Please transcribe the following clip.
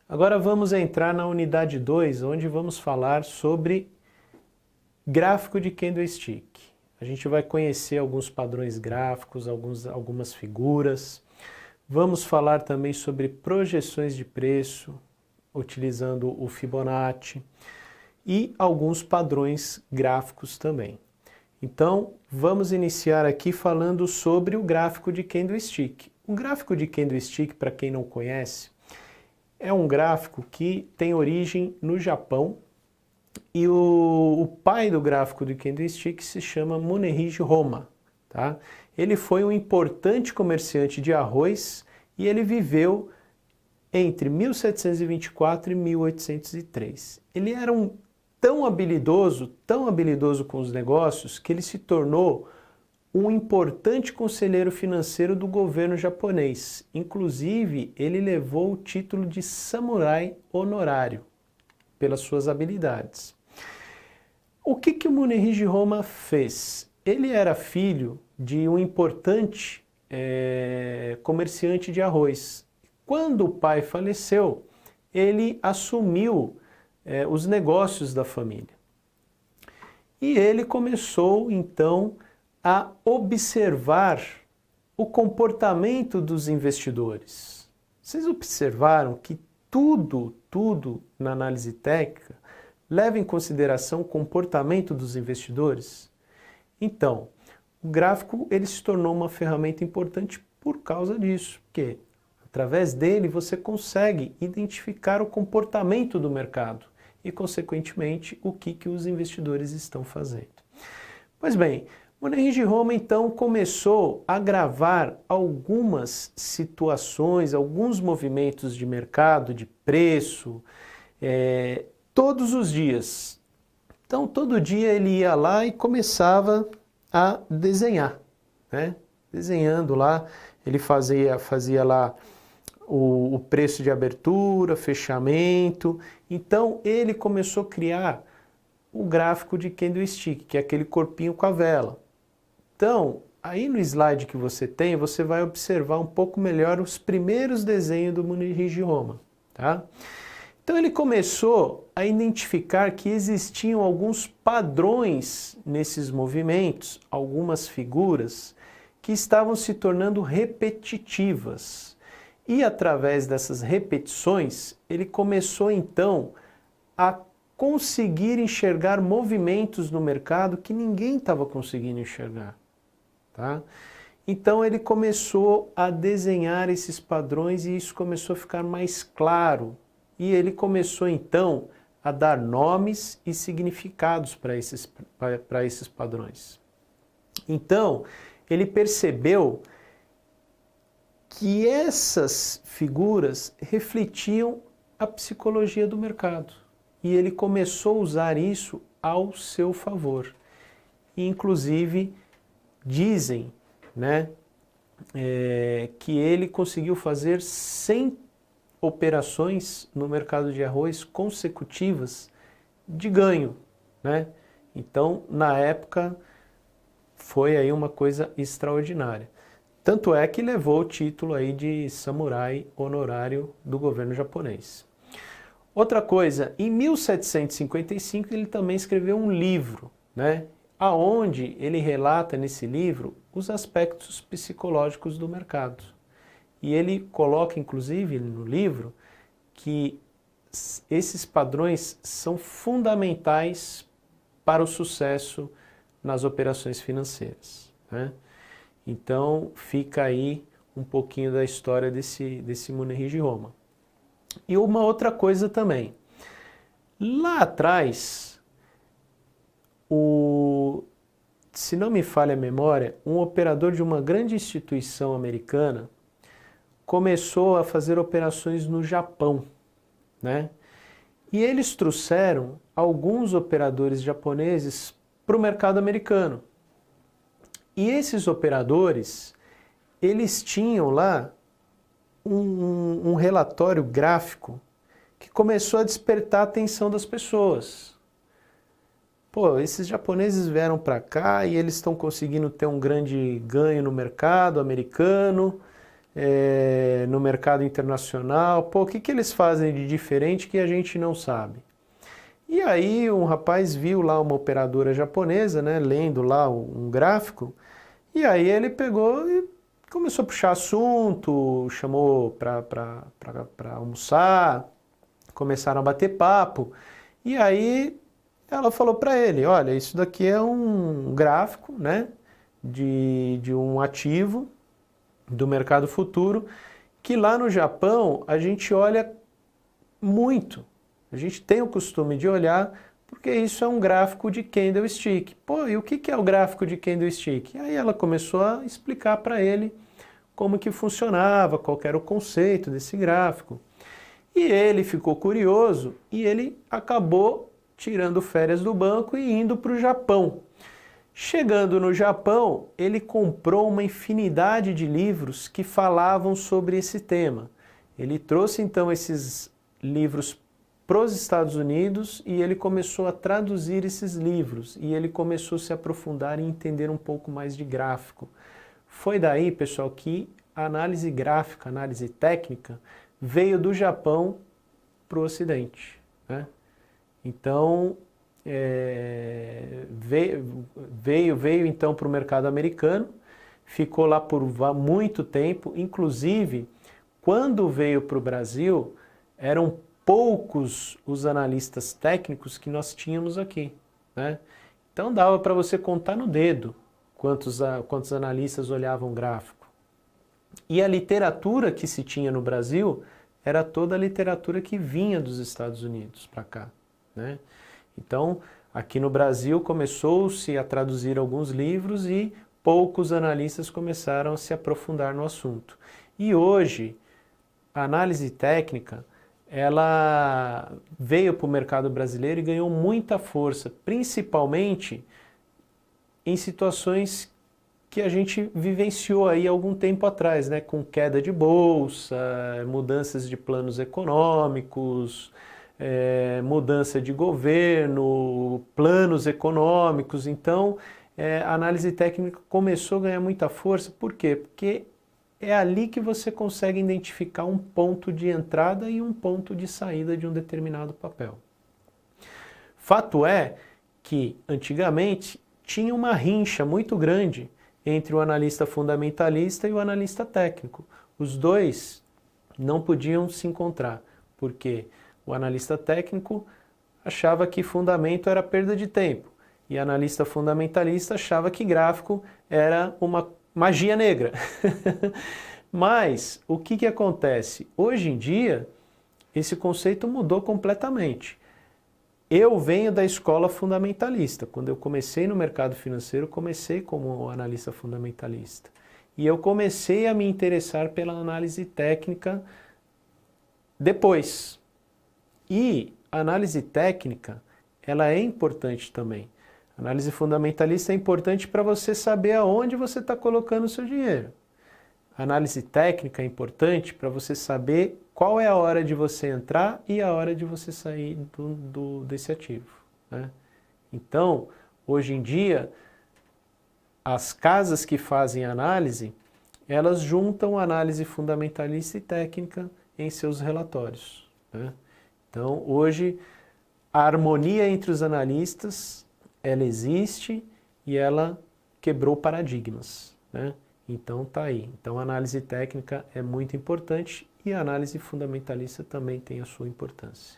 Agora vamos entrar na unidade 2, onde vamos falar sobre gráfico de candlestick. A gente vai conhecer alguns padrões gráficos, algumas figuras. Vamos falar também sobre projeções de preço, utilizando o Fibonacci, e alguns padrões gráficos também. Então, vamos iniciar aqui falando sobre o gráfico de candlestick. O gráfico de candlestick, para quem não conhece, é um gráfico que tem origem no Japão e o pai do gráfico de candlestick se chama Munehiji Homa. Tá? Ele foi um importante comerciante de arroz e ele viveu entre 1724 e 1803. Ele era tão habilidoso com os negócios, que ele se tornou um importante conselheiro financeiro do governo japonês. Inclusive, ele levou o título de samurai honorário pelas suas habilidades. O que o Munehiji Homa fez? Ele era filho de um importante comerciante de arroz. Quando o pai faleceu, ele assumiu os negócios da família. E ele começou, então, a observar o comportamento dos investidores. Vocês observaram que tudo na análise técnica leva em consideração o comportamento dos investidores? Então, o gráfico ele se tornou uma ferramenta importante por causa disso, porque através dele você consegue identificar o comportamento do mercado e, consequentemente, o que os investidores estão fazendo. Pois bem, Munehiji Homa então começou a gravar algumas situações, alguns movimentos de mercado, de preço, todos os dias. Então, todo dia ele ia lá e começava a desenhar, né? Desenhando lá, ele fazia lá o preço de abertura, fechamento. Então, ele começou a criar o gráfico de candlestick, que é aquele corpinho com a vela. Então, aí no slide que você tem, você vai observar um pouco melhor os primeiros desenhos do Munehiji Homa, tá? Então ele começou a identificar que existiam alguns padrões nesses movimentos, algumas figuras que estavam se tornando repetitivas. E através dessas repetições, ele começou então a conseguir enxergar movimentos no mercado que ninguém estava conseguindo enxergar. Tá? Então ele começou a desenhar esses padrões e isso começou a ficar mais claro. E ele começou então a dar nomes e significados para esses padrões. Então ele percebeu que essas figuras refletiam a psicologia do mercado. E ele começou a usar isso ao seu favor. E, inclusive, dizem, né, que ele conseguiu fazer 100 operações no mercado de arroz consecutivas de ganho, né? Então, na época, foi aí uma coisa extraordinária. Tanto é que levou o título aí de samurai honorário do governo japonês. Outra coisa, em 1755 ele também escreveu um livro, né? Aonde ele relata nesse livro os aspectos psicológicos do mercado. E ele coloca, inclusive, no livro, que esses padrões são fundamentais para o sucesso nas operações financeiras, né? Então, fica aí um pouquinho da história desse Munehiji Homa. E uma outra coisa também. Lá atrás, se não me falha a memória, um operador de uma grande instituição americana começou a fazer operações no Japão, né? E eles trouxeram alguns operadores japoneses para o mercado americano. E esses operadores, eles tinham lá um relatório gráfico que começou a despertar a atenção das pessoas. Pô, esses japoneses vieram para cá e eles estão conseguindo ter um grande ganho no mercado americano, no mercado internacional? Pô, o que eles fazem de diferente que a gente não sabe? E aí um rapaz viu lá uma operadora japonesa, né, lendo lá um gráfico, e aí ele pegou e começou a puxar assunto, chamou para almoçar, começaram a bater papo, e aí ela falou para ele, olha, isso daqui é um gráfico, né, de um ativo do mercado futuro, que lá no Japão a gente olha muito. A gente tem o costume de olhar, porque isso é um gráfico de candlestick. Pô, e o que é o gráfico de candlestick? Aí ela começou a explicar para ele como que funcionava, qual era o conceito desse gráfico. E ele ficou curioso e ele acabou tirando férias do banco e indo para o Japão. Chegando no Japão, ele comprou uma infinidade de livros que falavam sobre esse tema. Ele trouxe então esses livros para os Estados Unidos e ele começou a traduzir esses livros e ele começou a se aprofundar e entender um pouco mais de gráfico. Foi daí, pessoal, que a análise gráfica, a análise técnica, veio do Japão para o Ocidente, né? Então, veio então para o mercado americano, ficou lá por muito tempo, inclusive, quando veio para o Brasil, eram poucos os analistas técnicos que nós tínhamos aqui, né? Então dava para você contar no dedo quantos analistas olhavam gráfico. E a literatura que se tinha no Brasil era toda a literatura que vinha dos Estados Unidos para cá, né? Então, aqui no Brasil começou-se a traduzir alguns livros e poucos analistas começaram a se aprofundar no assunto. E hoje, a análise técnica, ela veio para o mercado brasileiro e ganhou muita força, principalmente em situações que a gente vivenciou aí algum tempo atrás, né? Com queda de bolsa, mudanças de planos econômicos, mudança de governo, planos econômicos. Então, a análise técnica começou a ganhar muita força. Por quê? Porque é ali que você consegue identificar um ponto de entrada e um ponto de saída de um determinado papel. Fato é que, antigamente, tinha uma rincha muito grande entre o analista fundamentalista e o analista técnico. Os dois não podiam se encontrar, porque o analista técnico achava que fundamento era perda de tempo e o analista fundamentalista achava que gráfico era uma magia negra. Mas o que acontece? Hoje em dia, esse conceito mudou completamente. Eu venho da escola fundamentalista. Quando eu comecei no mercado financeiro, comecei como analista fundamentalista. E eu comecei a me interessar pela análise técnica depois. E a análise técnica, ela é importante também. A análise fundamentalista é importante para você saber aonde você está colocando o seu dinheiro. A análise técnica é importante para você saber qual é a hora de você entrar e a hora de você sair desse ativo, né? Então, hoje em dia, as casas que fazem análise, elas juntam análise fundamentalista e técnica em seus relatórios, né? Então, hoje, a harmonia entre os analistas, ela existe e ela quebrou paradigmas, né? Então tá aí. Então a análise técnica é muito importante e a análise fundamentalista também tem a sua importância.